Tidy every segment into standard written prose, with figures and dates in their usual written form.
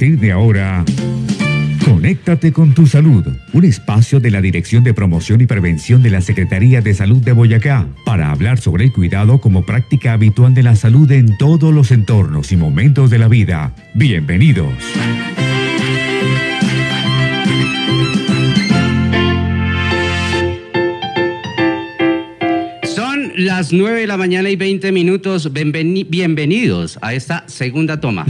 partir de ahora, Conéctate con tu salud, un espacio de la Dirección de Promoción y Prevención de la Secretaría de Salud de Boyacá, para hablar sobre el cuidado como práctica habitual de la salud en todos los entornos y momentos de la vida. Bienvenidos. Las 9 de la mañana y 20 minutos. Bienvenidos a esta segunda toma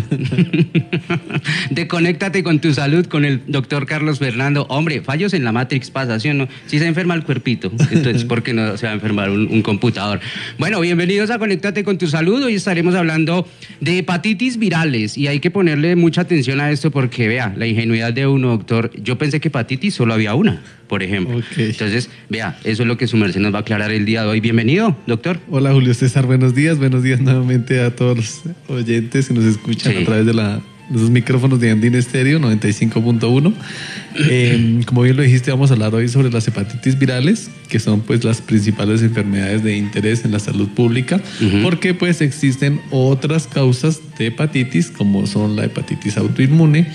de Conéctate con tu salud con el doctor Carlos Fernando. Hombre, fallos en la Matrix pasa, ¿sí o no? Si se enferma el cuerpito, entonces ¿por qué no se va a enfermar un computador? Bueno, bienvenidos a Conéctate con tu salud. Hoy estaremos hablando de hepatitis virales y hay que ponerle mucha atención a esto porque, vea, la ingenuidad de uno, doctor. Yo pensé que hepatitis solo había una, por ejemplo. Okay. Entonces, vea, eso es lo que su merced nos va a aclarar el día de hoy. Bienvenido, doctor. Hola, Julio César, buenos días nuevamente a todos los oyentes que nos escuchan a través de los micrófonos de Andina Estéreo 95.1. Como bien lo dijiste, vamos a hablar hoy sobre las hepatitis virales, que son pues las principales enfermedades de interés en la salud pública, porque pues existen otras causas de hepatitis, como son la hepatitis autoinmune,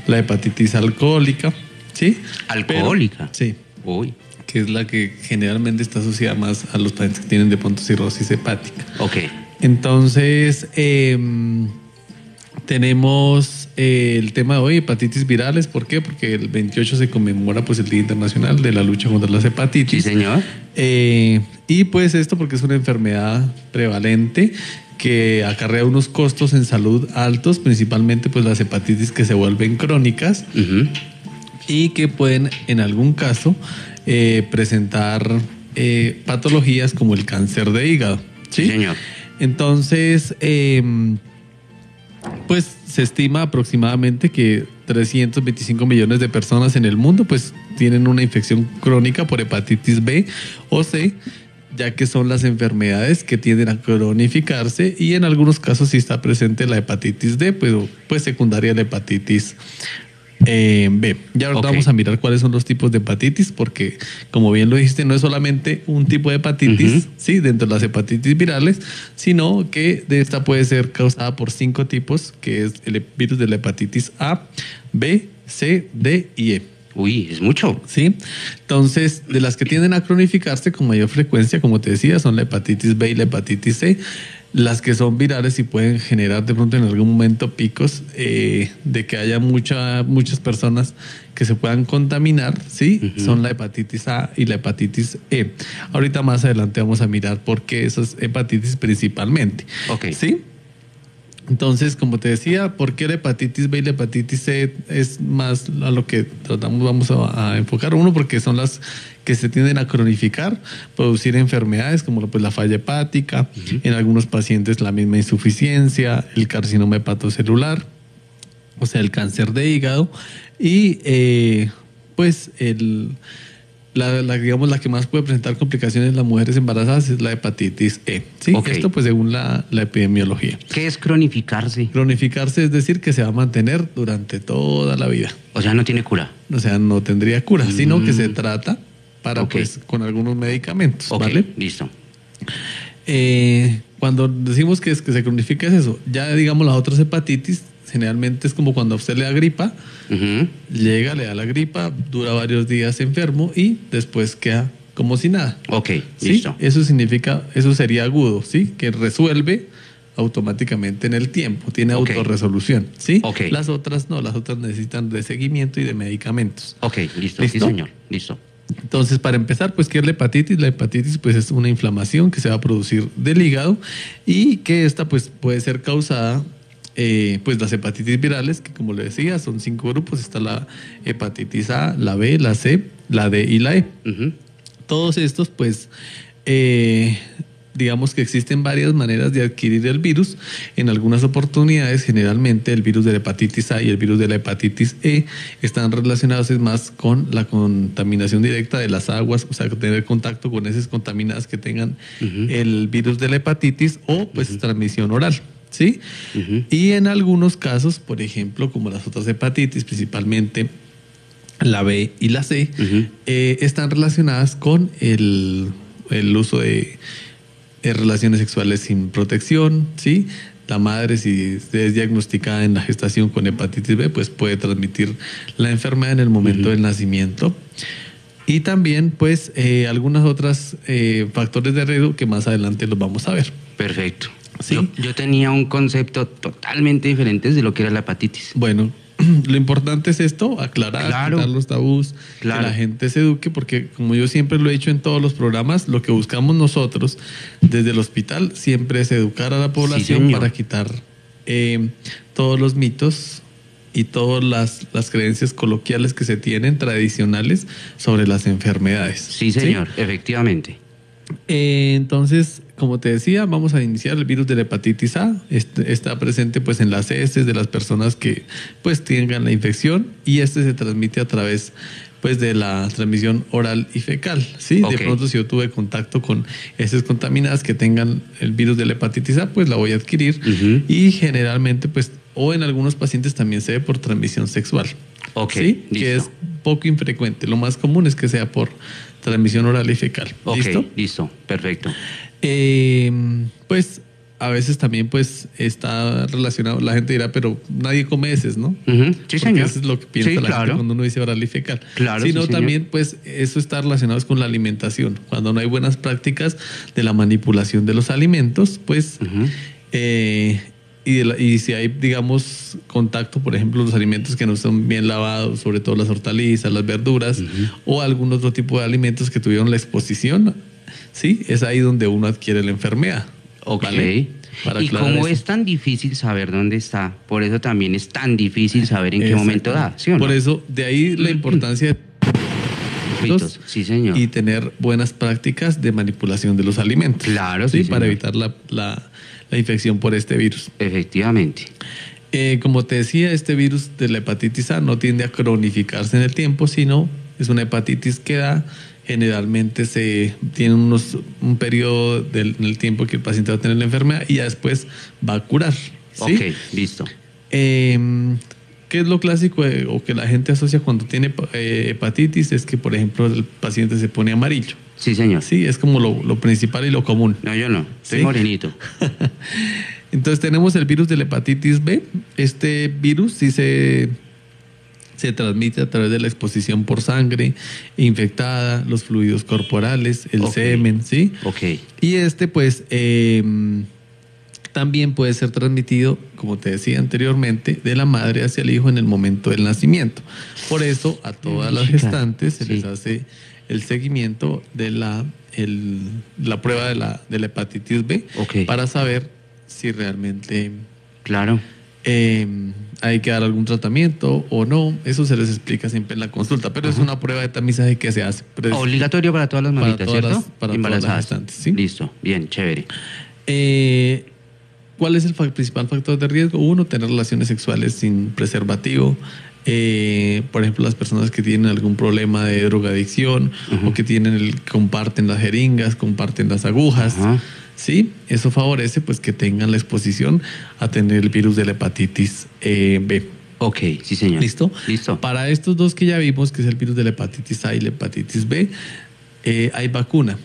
la hepatitis alcohólica, ¿sí? ¿Alcohólica? Sí. Uy. Que es la que generalmente está asociada más a los pacientes que tienen de pronto cirrosis hepática. Ok. Entonces, tenemos el tema de hoy, hepatitis virales. ¿Por qué? Porque el 28 se conmemora pues el Día Internacional de la Lucha contra las Hepatitis. Sí, señor. Y pues esto porque es una enfermedad prevalente que acarrea unos costos en salud altos, principalmente pues las hepatitis que se vuelven crónicas y que pueden en algún caso presentar patologías como el cáncer de hígado. Sí, señor. Entonces, pues se estima aproximadamente que 325 millones de personas en el mundo pues tienen una infección crónica por hepatitis B o C, ya que son las enfermedades que tienden a cronificarse, y en algunos casos sí está presente la hepatitis D, pero pues secundaria a la hepatitis B. Ya ahora vamos a mirar cuáles son los tipos de hepatitis, porque como bien lo dijiste, no es solamente un tipo de hepatitis, sí, dentro de las hepatitis virales, sino que de esta puede ser causada por 5 tipos, que es el virus de la hepatitis A, B, C, D y E. Uy, es mucho. Sí, entonces de las que tienden a cronificarse con mayor frecuencia, como te decía, son la hepatitis B y la hepatitis C. Las que son virales y pueden generar de pronto en algún momento picos de que haya muchas personas que se puedan contaminar, ¿sí? Son la hepatitis A y la hepatitis E. Ahorita más adelante vamos a mirar por qué esas hepatitis principalmente. ¿Sí? Entonces, como te decía, ¿por qué la hepatitis B y la hepatitis C es más a lo que tratamos, vamos a enfocar? Uno, porque son las que se tienden a cronificar, producir enfermedades como pues, la falla hepática, en algunos pacientes la misma insuficiencia, el carcinoma hepatocelular, o sea, el cáncer de hígado, y pues digamos, la que más puede presentar complicaciones en las mujeres embarazadas es la hepatitis E. ¿Sí? Esto pues según la epidemiología. ¿Qué es cronificarse? Cronificarse es decir que se va a mantener durante toda la vida. O sea, no tiene cura. O sea, no tendría cura, sino que se trata para pues con algunos medicamentos. ¿Vale? Listo. Cuando decimos que se cronifica es eso. Ya digamos las otras hepatitis generalmente es como cuando a usted le da gripa, llega, le da la gripa, dura varios días enfermo y después queda como si nada. ¿Sí? Listo. Eso significa, eso sería agudo, ¿sí? Que resuelve automáticamente en el tiempo, tiene autorresolución, ¿sí? Las otras no, las otras necesitan de seguimiento y de medicamentos. Listo. Sí, señor. Listo. Entonces, para empezar, pues, ¿qué es la hepatitis? La hepatitis, pues, es una inflamación que se va a producir del hígado y que esta, pues, puede ser causada pues las hepatitis virales, que como le decía, son 5 grupos. Está la hepatitis A, la B, la C, la D y la E. Todos estos, pues, digamos que existen varias maneras de adquirir el virus. En algunas oportunidades, generalmente, el virus de la hepatitis A y el virus de la hepatitis E están relacionados más con la contaminación directa de las aguas, o sea, tener contacto con heces contaminadas que tengan el virus de la hepatitis o, pues, transmisión oral. ¿Sí? Y en algunos casos, por ejemplo, como las otras hepatitis, principalmente la B y la C, están relacionadas con el uso de relaciones sexuales sin protección, ¿sí? La madre, si es diagnosticada en la gestación con hepatitis B, pues puede transmitir la enfermedad en el momento del nacimiento. Y también, pues, algunas otras factores de riesgo que más adelante los vamos a ver. Perfecto. Sí. Yo tenía un concepto totalmente diferente de lo que era la hepatitis. Bueno, lo importante es esto, aclarar, quitar los tabús, que la gente se eduque, porque como yo siempre lo he dicho en todos los programas, lo que buscamos nosotros desde el hospital siempre es educar a la población para quitar todos los mitos y todas las creencias coloquiales que se tienen, tradicionales, sobre las enfermedades. Sí, señor, efectivamente. Entonces, como te decía, vamos a iniciar el virus de la hepatitis A. Está presente pues en las heces de las personas que pues tengan la infección, y se transmite a través pues de la transmisión oral y fecal, ¿sí? De pronto, si yo tuve contacto con heces contaminadas que tengan el virus de la hepatitis A, pues la voy a adquirir. Y generalmente pues, o en algunos pacientes también se ve por transmisión sexual. ¿Sí? Que es poco infrecuente. Lo más común es que sea por transmisión oral y fecal. ¿Listo? Listo, perfecto. Pues a veces también pues está relacionado, la gente dirá, pero nadie come heces, ¿no? Sí, señor. Eso es lo que piensa la gente cuando uno dice oral y fecal. Claro, sino también pues eso está relacionado con la alimentación. Cuando no hay buenas prácticas de la manipulación de los alimentos, pues y si hay, digamos, contacto, por ejemplo, los alimentos que no son bien lavados, sobre todo las hortalizas, las verduras, o algún otro tipo de alimentos que tuvieron la exposición, ¿sí? Es ahí donde uno adquiere la enfermedad. ¿Vale? Y como es tan difícil saber dónde está, por eso también es tan difícil saber en qué momento da, ¿sí o no? Por eso, de ahí la importancia de sí, señor. Y tener buenas prácticas de manipulación de los alimentos. Claro, sí, para evitar la infección por este virus. Efectivamente. Como te decía, este virus de la hepatitis A no tiende a cronificarse en el tiempo, sino es una hepatitis que da. Generalmente se tiene un periodo en el tiempo que el paciente va a tener la enfermedad, y ya después va a curar. ¿Sí? Ok, listo. ¿Qué es lo clásico o que la gente asocia cuando tiene hepatitis? Es que, por ejemplo, el paciente se pone amarillo. Sí, señor. Sí, es como lo principal y lo común. No, yo no. Soy morenito. Entonces tenemos el virus de la hepatitis B. Este virus sí se transmite a través de la exposición por sangre infectada, los fluidos corporales, el semen, ¿sí? Y pues también puede ser transmitido, como te decía anteriormente, de la madre hacia el hijo en el momento del nacimiento. Por eso a todas las gestantes se les hace el seguimiento de la prueba de la hepatitis B para saber si realmente hay que dar algún tratamiento o no. Eso se les explica siempre en la consulta, pero es una prueba de tamizaje que se hace. Obligatorio para todas las mamitas, ¿cierto? Para todas las gestantes, ¿sí? Listo, bien, chévere. ¿Cuál es el principal factor de riesgo? Uno, tener relaciones sexuales sin preservativo. Por ejemplo, las personas que tienen algún problema de drogadicción o que comparten las jeringas, comparten las agujas. Sí, eso favorece pues que tengan la exposición a tener el virus de la hepatitis B. Sí, señor. ¿Listo? Para estos dos que ya vimos, que es el virus de la hepatitis A y la hepatitis B, hay vacuna.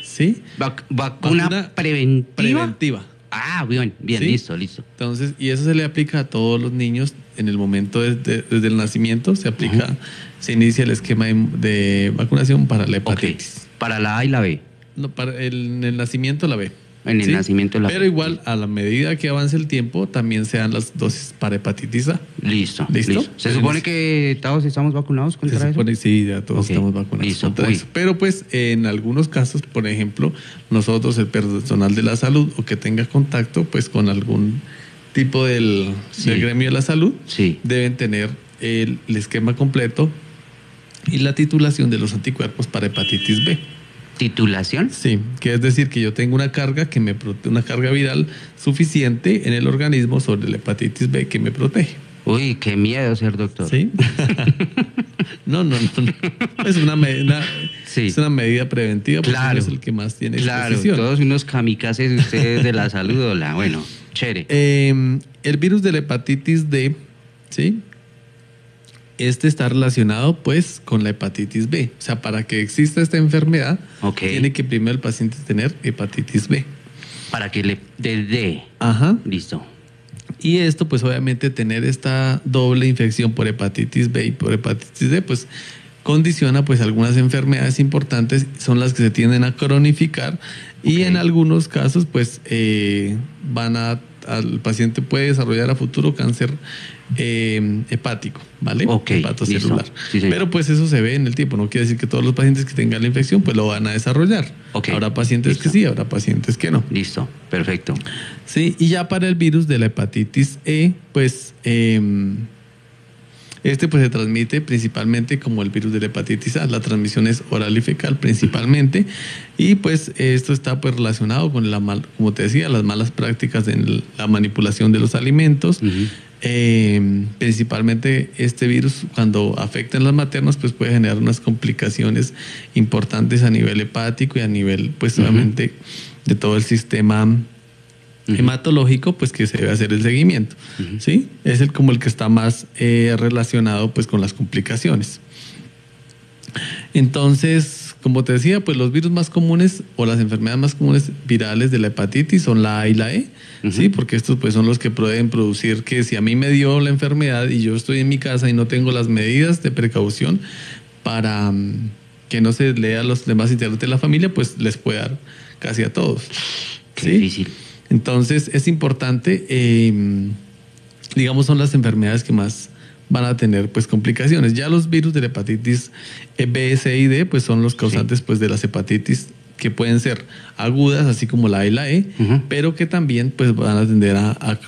¿Sí? ¿Vacuna preventiva? Ah, bien, ¿sí? Listo. Entonces, y eso se le aplica a todos los niños en el momento desde el nacimiento. Se inicia el esquema de vacunación para la hepatitis. ¿Para la A y la B? No, en el nacimiento la B. En el nacimiento la B. Pero igual, a la medida que avance el tiempo, también se dan las dosis para hepatitis A. Listo. ¿Se supone que todos estamos vacunados contra eso? Sí, ya todos estamos vacunados contra eso. Pero pues en algunos casos, por ejemplo, nosotros, el personal de la salud, o que tenga contacto pues con algún tipo del gremio de la salud, deben tener el esquema completo y la titulación de los anticuerpos para hepatitis B. ¿Titulación? Sí, que es decir que yo tengo una carga una carga viral suficiente en el organismo sobre la hepatitis B que me protege. Uy, qué miedo ser doctor. ¿Sí? No. Es una medida preventiva, porque es el que más tiene exposición. Todos unos kamikazes ustedes de la salud. Hola, bueno, chévere. El virus de la hepatitis D, ¿sí? Este está relacionado pues con la hepatitis B. O sea, para que exista esta enfermedad, tiene que primero el paciente tener hepatitis B. Para que le dé. Ajá. Listo. Y esto pues obviamente tener esta doble infección por hepatitis B y por hepatitis D pues condiciona pues algunas enfermedades importantes, son las que se tienden a cronificar y en algunos casos pues el paciente puede desarrollar a futuro cáncer hepático, ¿vale? Hepatocelular. Sí, pero pues eso se ve en el tiempo, no quiere decir que todos los pacientes que tengan la infección pues lo van a desarrollar. Habrá pacientes que sí, habrá pacientes que no. Listo, perfecto. Sí, y ya para el virus de la hepatitis E, pues este pues se transmite principalmente como el virus de la hepatitis A. La transmisión es oral y fecal principalmente. Y pues esto está pues relacionado con como te decía, las malas prácticas en la manipulación de los alimentos. Principalmente este virus cuando afecta en las maternas pues puede generar unas complicaciones importantes a nivel hepático y a nivel pues obviamente de todo el sistema hematológico, pues que se debe hacer el seguimiento. ¿Sí? Es como el que está más relacionado pues con las complicaciones. Entonces, como te decía, pues los virus más comunes o las enfermedades más comunes virales de la hepatitis son la A y la E, ¿sí? Porque estos pues son los que pueden producir que si a mí me dio la enfermedad y yo estoy en mi casa y no tengo las medidas de precaución para que no se lea a los demás integrantes de la familia, pues les puede dar casi a todos. Qué difícil. Entonces es importante, digamos, son las enfermedades que más van a tener pues complicaciones. Ya los virus de la hepatitis B, C y D pues son los causantes pues de las hepatitis que pueden ser agudas, así como la A y la E, pero que también pues van a tender a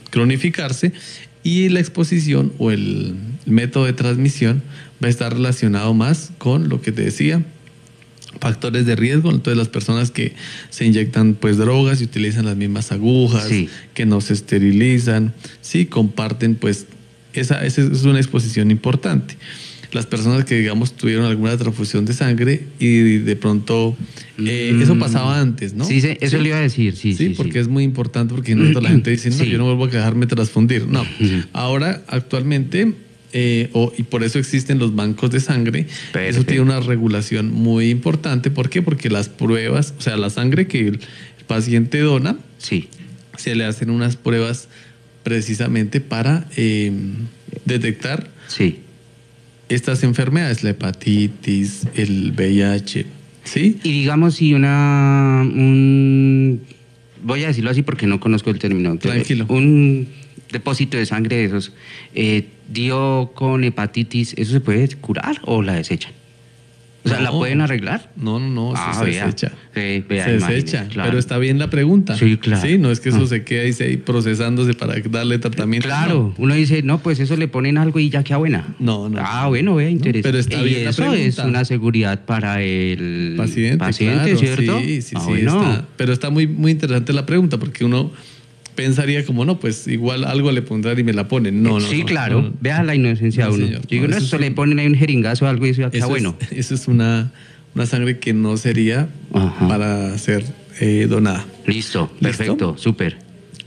cronificarse y la exposición o el método de transmisión va a estar relacionado más con lo que te decía, factores de riesgo. Entonces las personas que se inyectan pues drogas y utilizan las mismas agujas, que no se esterilizan, sí, comparten pues esa es una exposición importante. Las personas que digamos tuvieron alguna transfusión de sangre y de pronto eso pasaba antes, ¿no? Sí, eso le iba a decir, sí, porque es muy importante porque no toda la gente dice, no, yo no vuelvo a dejarme transfundir. No, ahora actualmente y por eso existen los bancos de sangre. Eso tiene una regulación muy importante. ¿Por qué? Porque las pruebas, o sea, la sangre que el paciente dona, se le hacen unas pruebas precisamente para detectar estas enfermedades, la hepatitis, el VIH, ¿sí? Y digamos si voy a decirlo así porque no conozco el término. Tranquilo. Un depósito de sangre de esos dio con hepatitis, ¿eso se puede curar o la desechan? O sea, ¿la pueden arreglar? No, se desecha. Se desecha, claro. Pero está bien la pregunta. Sí, claro. Sí, no es que eso se quede ahí procesándose para darle tratamiento. Claro, uno dice, no, pues eso le ponen algo y ya queda buena. No. Bueno, vea, interesante. Pero está bien la pregunta. Eso es una seguridad para el paciente, claro, ¿cierto? Sí, está. Pero está muy, muy interesante la pregunta porque uno pensaría como, no, pues igual algo le pondrán y me la ponen. No. Claro. Vea la inocencia de uno. Señor. Digo, eso le ponen ahí un jeringazo o algo y eso ya queda bueno. Eso es una sangre que no sería para ser donada. Listo, perfecto, súper.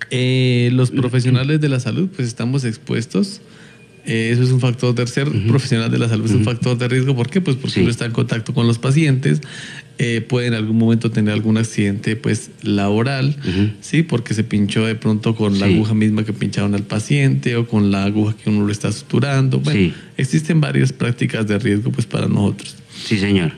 Los profesionales de la salud, pues estamos expuestos. Eso es un factor profesional de la salud, es un factor de riesgo. ¿Por qué? Pues porque uno está en contacto con los pacientes, puede en algún momento tener algún accidente pues laboral, sí, porque se pinchó de pronto con la aguja misma que pincharon al paciente o con la aguja que uno lo está suturando. Bueno, existen varias prácticas de riesgo pues para nosotros. Sí, señor.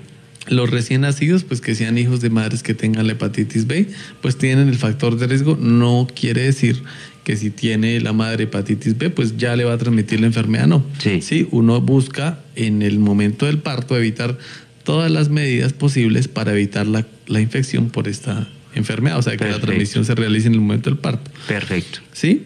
Los recién nacidos, pues que sean hijos de madres que tengan la hepatitis B, pues tienen el factor de riesgo. No quiere decir que si tiene la madre hepatitis B, pues ya le va a transmitir la enfermedad, no. Sí, uno busca en el momento del parto evitar todas las medidas posibles para evitar la infección por esta enfermedad, o sea, que la transmisión se realice en el momento del parto. Perfecto. ¿Sí?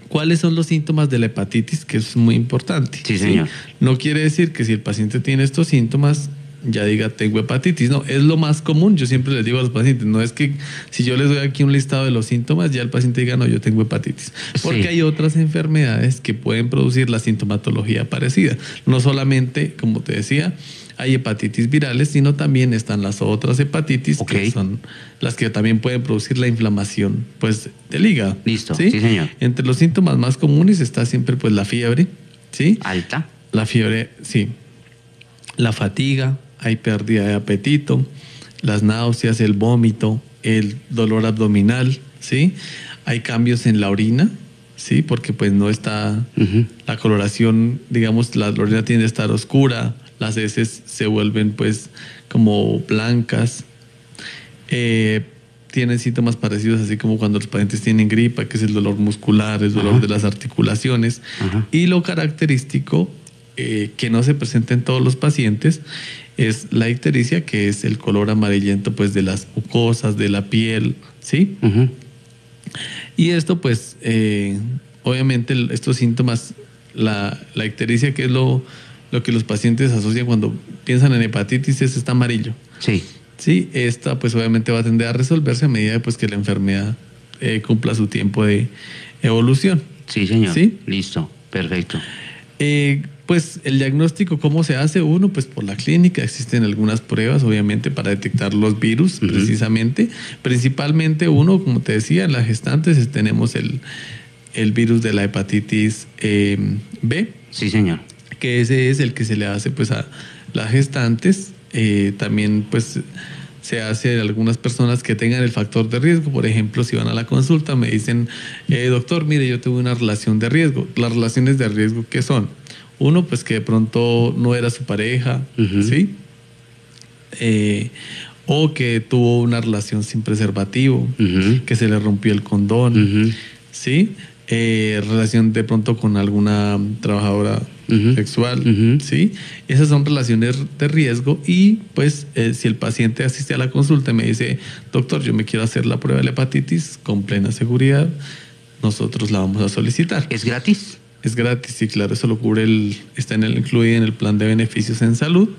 ¿Cuáles son los síntomas de la hepatitis? Que es muy importante. Sí, señor. No quiere decir que si el paciente tiene estos síntomas ya diga tengo hepatitis. No, es lo más común. Yo siempre les digo a los pacientes, no es que si yo les doy aquí un listado de los síntomas, ya el paciente diga, no, yo tengo hepatitis. Porque hay otras enfermedades que pueden producir la sintomatología parecida. No solamente, como te decía, hay hepatitis virales, sino también están las otras hepatitis, que son las que también pueden producir la inflamación pues del hígado. Listo, sí señor. Entre los síntomas más comunes está siempre pues la fiebre, ¿sí? Alta. La fiebre, sí. La fatiga, hay pérdida de apetito, las náuseas, el vómito, el dolor abdominal, ¿sí? Hay cambios en la orina, ¿sí? Porque pues no está la coloración, digamos, la orina tiende a estar oscura, las heces se vuelven pues como blancas. Tienen síntomas parecidos, así como cuando los pacientes tienen gripa, que es el dolor muscular, el dolor de las articulaciones. Y lo característico, que no se presenta en todos los pacientes, es la ictericia, que es el color amarillento pues de las mucosas, de la piel, ¿sí? Y esto pues, obviamente estos síntomas, la ictericia, que es lo que los pacientes asocian cuando piensan en hepatitis, está amarillo. Sí. Sí, esta pues obviamente va a tender a resolverse a medida pues que la enfermedad cumpla su tiempo de evolución. Sí, señor. ¿Sí? Listo, perfecto. Pues el diagnóstico, ¿cómo se hace? Uno, pues por la clínica. Existen algunas pruebas, obviamente, para detectar los virus, precisamente. Principalmente uno, como te decía, en las gestantes tenemos el virus de la hepatitis B. Sí, señor. Que ese es el que se le hace pues a las gestantes. También pues se hace a algunas personas que tengan el factor de riesgo. Por ejemplo, si van a la consulta me dicen, doctor, mire, yo tuve una relación de riesgo. Las relaciones de riesgo, ¿qué son? Uno, pues que de pronto no era su pareja, ¿sí? O que tuvo una relación sin preservativo, que se le rompió el condón, ¿sí? Relación de pronto con alguna trabajadora sexual, ¿sí? Esas son relaciones de riesgo y pues si el paciente asiste a la consulta y me dice, doctor, yo me quiero hacer la prueba de la hepatitis, con plena seguridad, nosotros la vamos a solicitar. ¿Es gratis? Es gratis, sí, claro, eso lo cubre está incluido en el plan de beneficios en salud.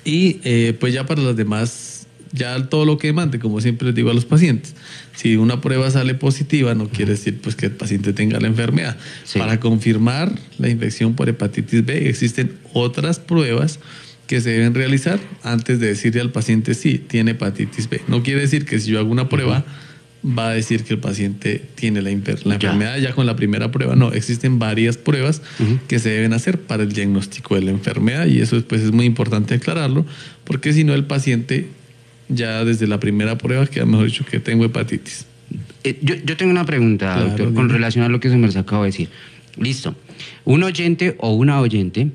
Y pues ya para las demás, ya todo lo que demande, como siempre les digo a los pacientes, si una prueba sale positiva, no quiere decir pues que el paciente tenga la enfermedad. Sí. Para confirmar la infección por hepatitis B, existen otras pruebas que se deben realizar antes de decirle al paciente sí, tiene hepatitis B. No quiere decir que si yo hago una prueba, va a decir que el paciente tiene la enfermedad ya con la primera prueba. No, existen varias pruebas que se deben hacer para el diagnóstico de la enfermedad y eso pues es muy importante aclararlo, porque si no el paciente ya desde la primera prueba queda mejor dicho que tengo hepatitis. Yo tengo una pregunta, claro, doctor, con relación a lo que se me acaba de decir. Listo. Un oyente o una oyente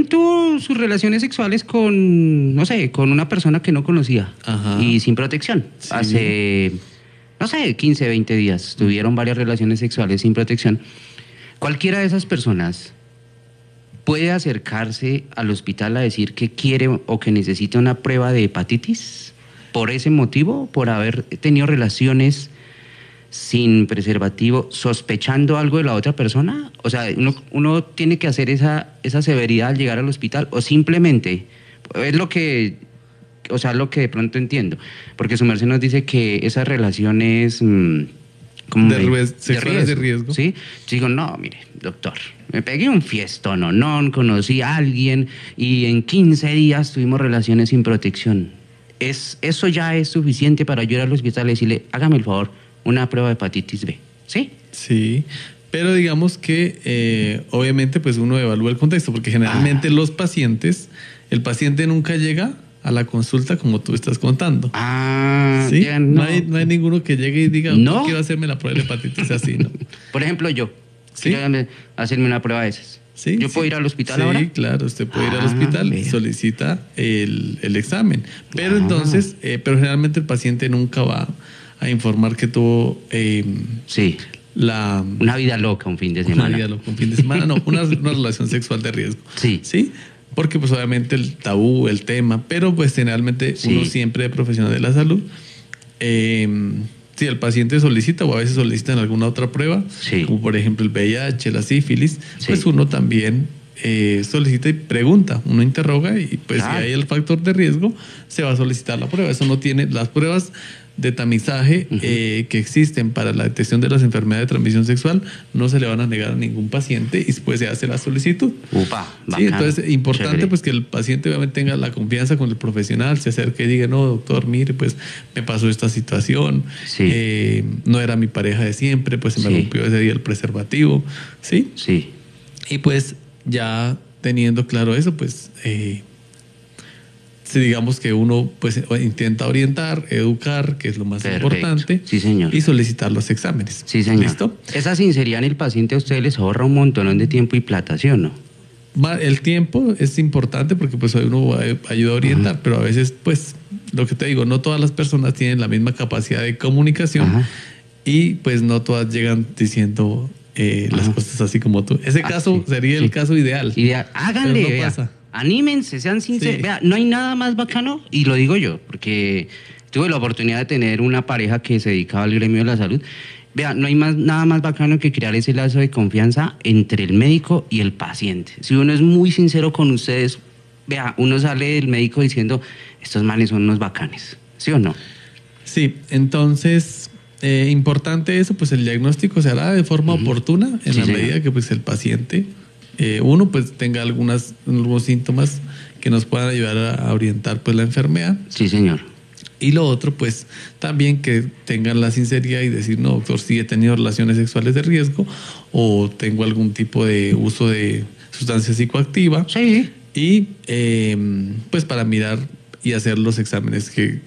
tuvo sus relaciones sexuales con, no sé, con una persona que no conocía y sin protección. Sí. Hace, no sé, 15, 20 días tuvieron varias relaciones sexuales sin protección. Cualquiera de esas personas puede acercarse al hospital a decir que quiere o que necesita una prueba de hepatitis por ese motivo, por haber tenido relaciones sin preservativo, sospechando algo de la otra persona. O sea, uno tiene que hacer esa severidad al llegar al hospital, o simplemente es lo que, o sea, lo que de pronto entiendo, porque su merced nos dice que esas relaciones sexuales de riesgo. ¿Sí? Yo digo, no, mire, doctor, me pegué un fiestón, no conocí a alguien y en 15 días tuvimos relaciones sin protección. Eso ya es suficiente para yo ir al hospital y decirle, hágame el favor, una prueba de hepatitis B, ¿sí? Sí, pero digamos que obviamente pues uno evalúa el contexto, porque generalmente los pacientes, el paciente nunca llega a la consulta como tú estás contando. ¿Sí? No hay ninguno que llegue y diga, no quiero hacerme la prueba de hepatitis así, ¿no? Por ejemplo, yo quiero hacerme una prueba de esas. ¿Sí? ¿Yo puedo ir al hospital ahora? Sí, claro, usted puede ir al hospital y solicita el examen. Pero entonces, pero generalmente el paciente nunca va a informar que tuvo una vida loca un fin de semana. Una vida loca un fin de semana, no, una relación sexual de riesgo. Sí. Porque pues obviamente el tabú, el tema, pero pues generalmente uno siempre es profesional de la salud. Si el paciente solicita o a veces solicitan alguna otra prueba, como por ejemplo el VIH, la sífilis, pues uno también solicita y pregunta, uno interroga y pues Claro. si hay el factor de riesgo, se va a solicitar la prueba. Eso no tiene, las pruebas de tamizaje que existen para la detección de las enfermedades de transmisión sexual no se le van a negar a ningún paciente y pues se hace la solicitud. Upa, Sí, bacano, entonces importante chévere. pues que el paciente obviamente tenga la confianza con el profesional, se acerque y diga, no, doctor, mire, pues me pasó esta situación, Sí. no era mi pareja de siempre, pues se me Sí. rompió ese día el preservativo, ¿sí? Sí, Y pues ya teniendo claro eso, pues si digamos que uno pues intenta orientar, educar, que es lo más Perfecto. importante, Sí, señor. y solicitar los exámenes. sí, señor. ¿Listo? Esa sinceridad en el paciente a ustedes les ahorra un montón de tiempo y plata, ¿sí o no? El tiempo es importante porque pues uno ayuda a orientar, pero a veces pues lo que te digo, no todas las personas tienen la misma capacidad de comunicación Ajá. y pues no todas llegan diciendo las cosas así como tú. Ese caso sí, sería el sí. caso ideal. Háganle, Pero no vea. pasa. Anímense, sean sinceros. Sí. Vea, no hay nada más bacano, y lo digo yo, porque tuve la oportunidad de tener una pareja que se dedicaba al gremio de la salud. Vea, no hay nada más bacano que crear ese lazo de confianza entre el médico y el paciente. Si uno es muy sincero con ustedes, vea, uno sale del médico diciendo, estos manes son unos bacanes, ¿sí o no? Sí, entonces importante eso, pues el diagnóstico se hará de forma oportuna en Sí, la señor. medida que pues el paciente, uno pues tenga algunos síntomas que nos puedan ayudar a orientar pues la enfermedad. Sí, señor. Y lo otro, pues también que tengan la sinceridad y decir, no, doctor, sí he tenido relaciones sexuales de riesgo o tengo algún tipo de uso de sustancia psicoactiva. Sí. Y pues para mirar y hacer los exámenes que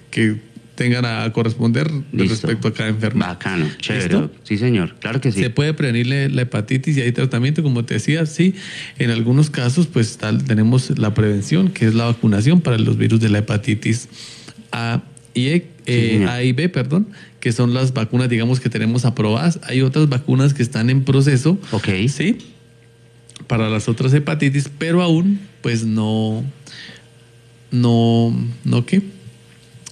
tengan a corresponder Listo. respecto a cada enfermedad. Bacano, chévere. ¿Listo? Sí, señor. Claro que sí. Se puede prevenir la hepatitis y hay tratamiento, como te decía, sí. En algunos casos, pues tenemos la prevención, que es la vacunación para los virus de la hepatitis A y señor. A y B, perdón, que son las vacunas, digamos, que tenemos aprobadas. Hay otras vacunas que están en proceso, Ok. sí, para las otras hepatitis, pero aún, pues no ¿qué?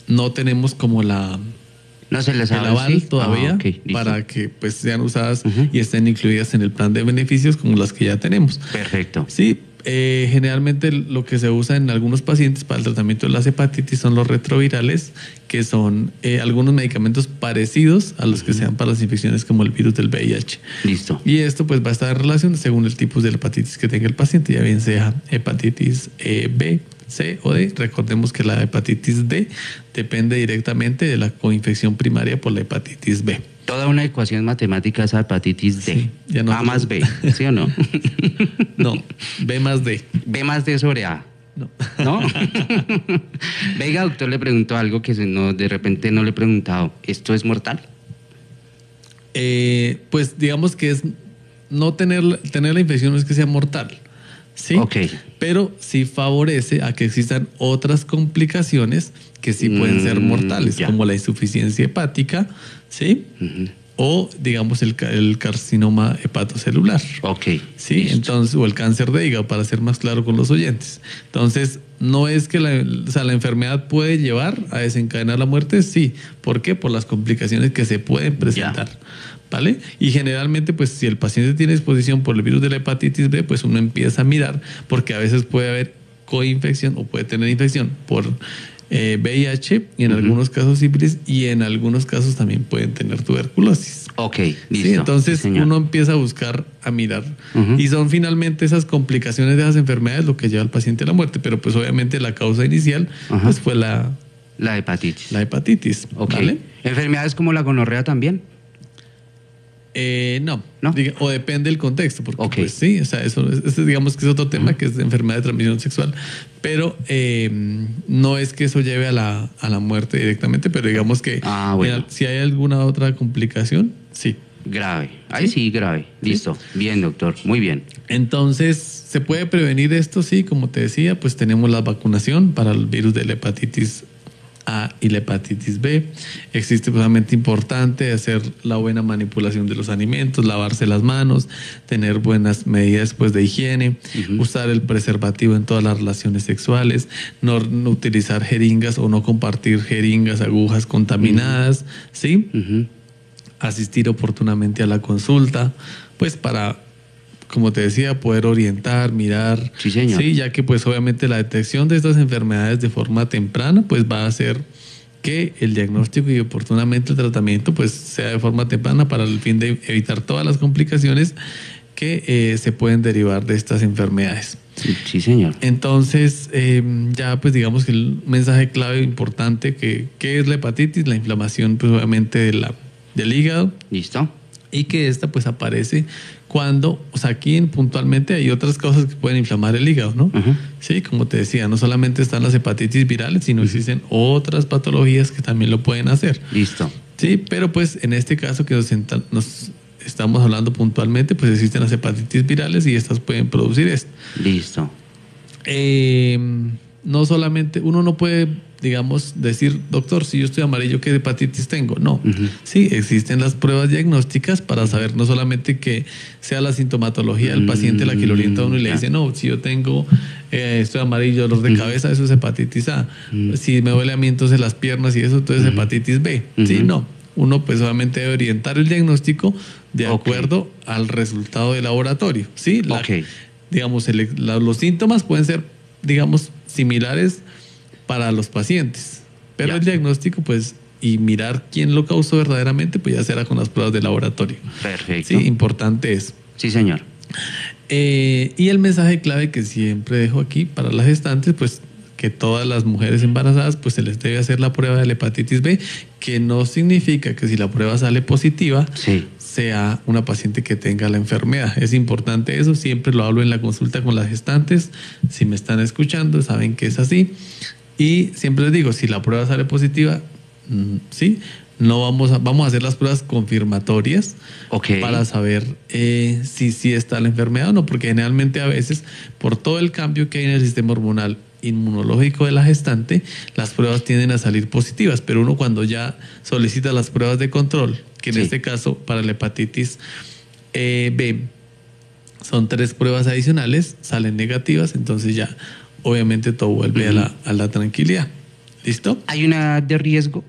No tenemos como No se les el sabe, aval ¿sí? todavía Ok, listo. para que pues sean usadas y estén incluidas en el plan de beneficios como las que ya tenemos. Perfecto. Sí, generalmente lo que se usa en algunos pacientes para el tratamiento de las hepatitis son los retrovirales, que son algunos medicamentos parecidos a los que se dan para las infecciones como el virus del VIH. Listo. Y esto pues va a estar en relación según el tipo de hepatitis que tenga el paciente, ya bien sea hepatitis B, C o D. Recordemos que la hepatitis D depende directamente de la coinfección primaria por la hepatitis B. Toda una ecuación matemática esa hepatitis D. Sí, ya no A te- más B, ¿sí o no? No, B más D. B más D sobre A. No. ¿No? Venga, doctor, le preguntó algo que de repente no le he preguntado. ¿Esto es mortal? Pues digamos que es no tener la infección no es que sea mortal, ¿sí? Ok. Pero sí favorece a que existan otras complicaciones que sí pueden ser mortales, ya. como la insuficiencia hepática, ¿sí? O digamos el carcinoma hepatocelular. Ok. Sí, listo. entonces, o el cáncer de hígado, para ser más claro con los oyentes. Entonces, no es que la enfermedad puede llevar a desencadenar la muerte, sí. ¿Por qué? Por las complicaciones que se pueden presentar. ¿Vale? Y generalmente, pues, si el paciente tiene exposición por el virus de la hepatitis B, pues uno empieza a mirar, porque a veces puede haber coinfección o puede tener infección por VIH y en algunos casos sífilis y en algunos casos también pueden tener tuberculosis. Ok, listo. Sí, entonces Sí, señor. uno empieza a buscar, a mirar. Y son finalmente esas complicaciones de esas enfermedades lo que lleva al paciente a la muerte. Pero pues obviamente la causa inicial pues fue la La hepatitis. hepatitis. Ok. ¿Vale? ¿Enfermedades como la gonorrea también? No. ¿No? O depende del contexto. Porque Ok. pues sí, o sea, ese digamos que es otro tema que es de enfermedad de transmisión sexual. Pero no es que eso lleve a la muerte directamente, pero digamos que Bueno. si hay alguna otra complicación, sí. Grave. Ahí sí, grave. Listo. Bien, doctor. Muy bien. Entonces, ¿se puede prevenir esto? Sí, como te decía, pues tenemos la vacunación para el virus de la hepatitis A y la hepatitis B. Existe solamente importante hacer la buena manipulación de los alimentos, lavarse las manos, tener buenas medidas pues, de higiene, usar el preservativo en todas las relaciones sexuales, no utilizar jeringas o no compartir jeringas, agujas contaminadas, ¿sí? Asistir oportunamente a la consulta, pues para como te decía, poder orientar, mirar. Sí, señor. Sí, ya que pues obviamente la detección de estas enfermedades de forma temprana pues va a hacer que el diagnóstico y oportunamente el tratamiento pues sea de forma temprana para el fin de evitar todas las complicaciones que se pueden derivar de estas enfermedades. Sí, señor. Entonces, ya pues digamos que el mensaje clave importante que es la hepatitis, la inflamación pues obviamente del hígado. ¿Listo? Y que esta pues aparece cuando, o sea, aquí puntualmente hay otras cosas que pueden inflamar el hígado, ¿no? Ajá. Sí, como te decía, no solamente están las hepatitis virales, sino existen otras patologías que también lo pueden hacer. Listo. Sí, pero pues en este caso que nos estamos hablando puntualmente, pues existen las hepatitis virales y estas pueden producir esto. Listo. No solamente, uno no puede, digamos, decir, doctor, si yo estoy amarillo, ¿qué hepatitis tengo? No. Sí, existen las pruebas diagnósticas para saber no solamente que sea la sintomatología del paciente la que lo orienta a uno y le dice, no, si yo tengo, estoy amarillo, dolor de cabeza, eso es hepatitis A. Si me duele a mí entonces las piernas y eso, entonces es hepatitis B. Sí, no. Uno pues solamente debe orientar el diagnóstico de acuerdo al resultado del laboratorio. Sí, digamos, los síntomas pueden ser, digamos, similares para los pacientes, pero el diagnóstico, pues, y mirar quién lo causó verdaderamente, pues ya será con las pruebas de laboratorio. Perfecto. Sí, importante eso. Sí, señor. Y el mensaje clave que siempre dejo aquí para las gestantes, pues, que todas las mujeres embarazadas, pues se les debe hacer la prueba de la hepatitis B, que no significa que si la prueba sale positiva, sea una paciente que tenga la enfermedad. Es importante eso, siempre lo hablo en la consulta con las gestantes. Si me están escuchando, saben que es así. Y siempre les digo, si la prueba sale positiva, sí, no vamos a hacer las pruebas confirmatorias para saber si está la enfermedad o no, porque generalmente a veces, por todo el cambio que hay en el sistema hormonal inmunológico de la gestante, las pruebas tienden a salir positivas, pero uno cuando ya solicita las pruebas de control, que en este caso para la hepatitis B son 3 pruebas adicionales, salen negativas, entonces ya obviamente todo vuelve a la tranquilidad. ¿Listo? ¿Hay una edad de riesgo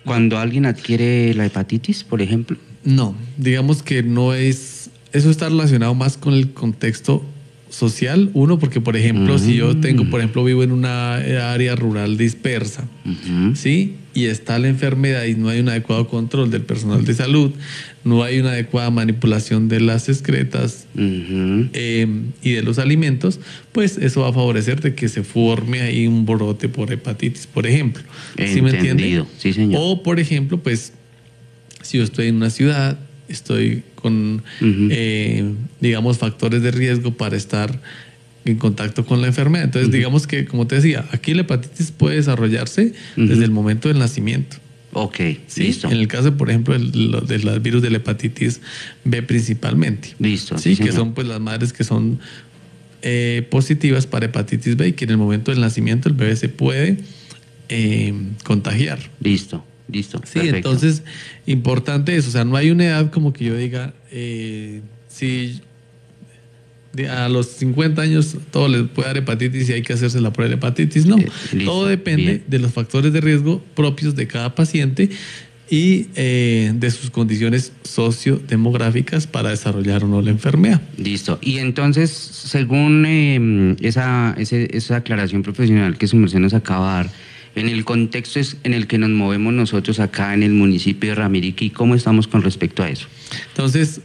cuando alguien adquiere la hepatitis, por ejemplo? No, digamos que no es, eso está relacionado más con el contexto social, uno, porque por ejemplo, si yo vivo en una área rural dispersa, ¿sí? Y está la enfermedad y no hay un adecuado control del personal de salud, no hay una adecuada manipulación de las excretas y de los alimentos, pues eso va a favorecer de que se forme ahí un brote por hepatitis, por ejemplo. ¿Sí me entiende? Sí, señor. O, por ejemplo, pues, si yo estoy en una ciudad, estoy con, digamos, factores de riesgo para estar en contacto con la enfermedad. Entonces, digamos que, como te decía, aquí la hepatitis puede desarrollarse desde el momento del nacimiento. ¿Sí? Listo. En el caso, por ejemplo, del virus de la hepatitis B principalmente. Listo. Sí, que son pues las madres que son positivas para hepatitis B y que en el momento del nacimiento el bebé se puede contagiar. Listo. Sí, Perfecto. entonces, importante eso. O sea, no hay una edad como que yo diga, si a los 50 años todo les puede dar hepatitis y hay que hacerse la prueba de hepatitis. No, todo depende de los factores de riesgo propios de cada paciente y de sus condiciones sociodemográficas para desarrollar o no la enfermedad. Listo. Y entonces, según esa aclaración profesional que su merced nos acaba de dar, en el contexto en el que nos movemos nosotros acá en el municipio de Ramiriquí, ¿cómo estamos con respecto a eso? Entonces,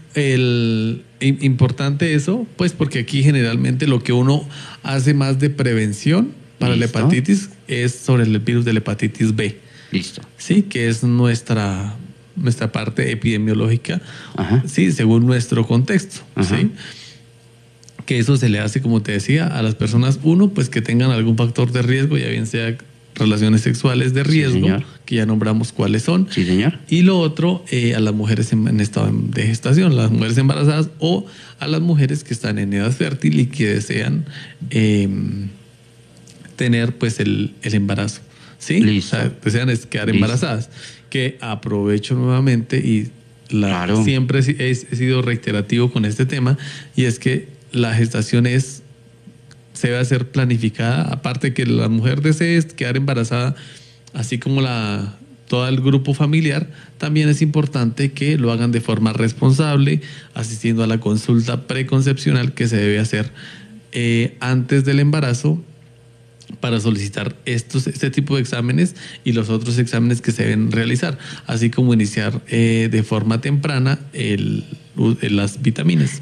importante eso, pues porque aquí generalmente lo que uno hace más de prevención para la hepatitis es sobre el virus de la hepatitis B. Listo. Sí, que es nuestra parte epidemiológica, sí, según nuestro contexto, ¿sí? Que eso se le hace, como te decía, a las personas, uno, pues que tengan algún factor de riesgo, ya bien sea relaciones sexuales de riesgo, que ya nombramos cuáles son. Sí, señor. Y lo otro, a las mujeres en estado de gestación, las mujeres embarazadas o a las mujeres que están en edad fértil y que desean tener pues el embarazo. ¿Sí? Listo. O sea, desean quedar embarazadas. Que aprovecho nuevamente y siempre he sido reiterativo con este tema, y es que la gestación se debe hacer planificada, aparte que la mujer desee quedar embarazada, así como todo el grupo familiar, también es importante que lo hagan de forma responsable, asistiendo a la consulta preconcepcional que se debe hacer antes del embarazo para solicitar este tipo de exámenes y los otros exámenes que se deben realizar, así como iniciar de forma temprana las vitaminas.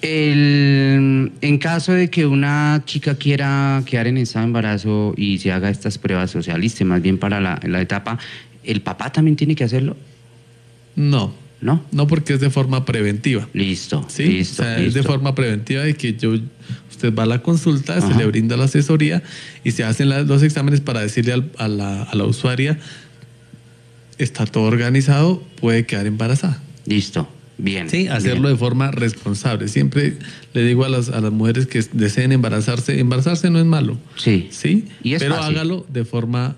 En caso de que una chica quiera quedar en estado de embarazo y se haga estas pruebas, o sea, aliste más bien para la etapa, ¿el papá también tiene que hacerlo? No. ¿No? No, porque es de forma preventiva. Listo, ¿Sí? listo, o sea, listo. es de forma preventiva de que usted va a la consulta, se le brinda la asesoría y se hacen los exámenes para decirle a la usuaria, está todo organizado, puede quedar embarazada. Listo, bien. Sí, hacerlo de forma responsable. Siempre le digo a las mujeres que deseen embarazarse no es malo. Sí. Sí, y es pero fácil. hágalo de forma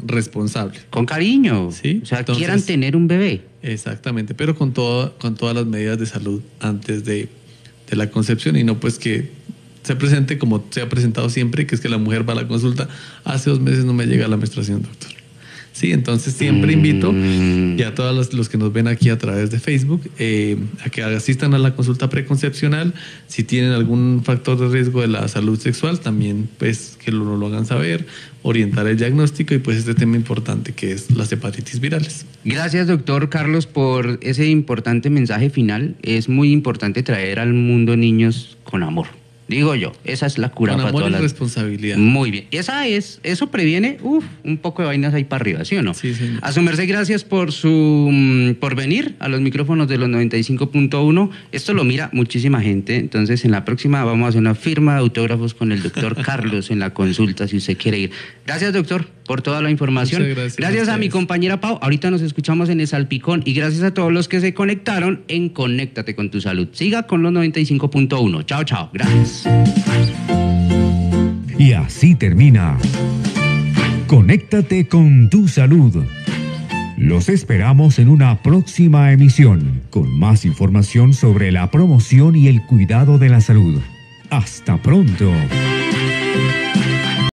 responsable. Con cariño. Sí, O sea, entonces, quieran tener un bebé. Exactamente, pero con todas las medidas de salud antes de la concepción y no pues que se presente como se ha presentado siempre, que es que la mujer va a la consulta, hace 2 meses no me llega la menstruación, doctor. Sí, entonces siempre invito y a todos los que nos ven aquí a través de Facebook a que asistan a la consulta preconcepcional. Si tienen algún factor de riesgo de la salud sexual, también pues que lo hagan saber, orientar el diagnóstico y pues este tema importante que es las hepatitis virales. Gracias, doctor Carlos, por ese importante mensaje final. Es muy importante traer al mundo niños con amor. Digo yo, esa es la cura con para amor todas y las... responsabilidad. Muy bien. Eso previene, un poco de vainas ahí para arriba, ¿sí o no? Sí, señor. A su merced, gracias por venir a los micrófonos de los 95.1. Esto lo mira muchísima gente, entonces en la próxima vamos a hacer una firma de autógrafos con el doctor Carlos en la consulta, si usted quiere ir. Gracias, doctor, por toda la información. Muchas Gracias a mi compañera Pau. Ahorita nos escuchamos en el Salpicón y gracias a todos los que se conectaron en Conéctate con tu Salud. Siga con los 95.1. Chao, chao. Gracias. Y así termina Conéctate con tu salud. Los esperamos en una próxima emisión con más información sobre la promoción y el cuidado de la salud. Hasta pronto.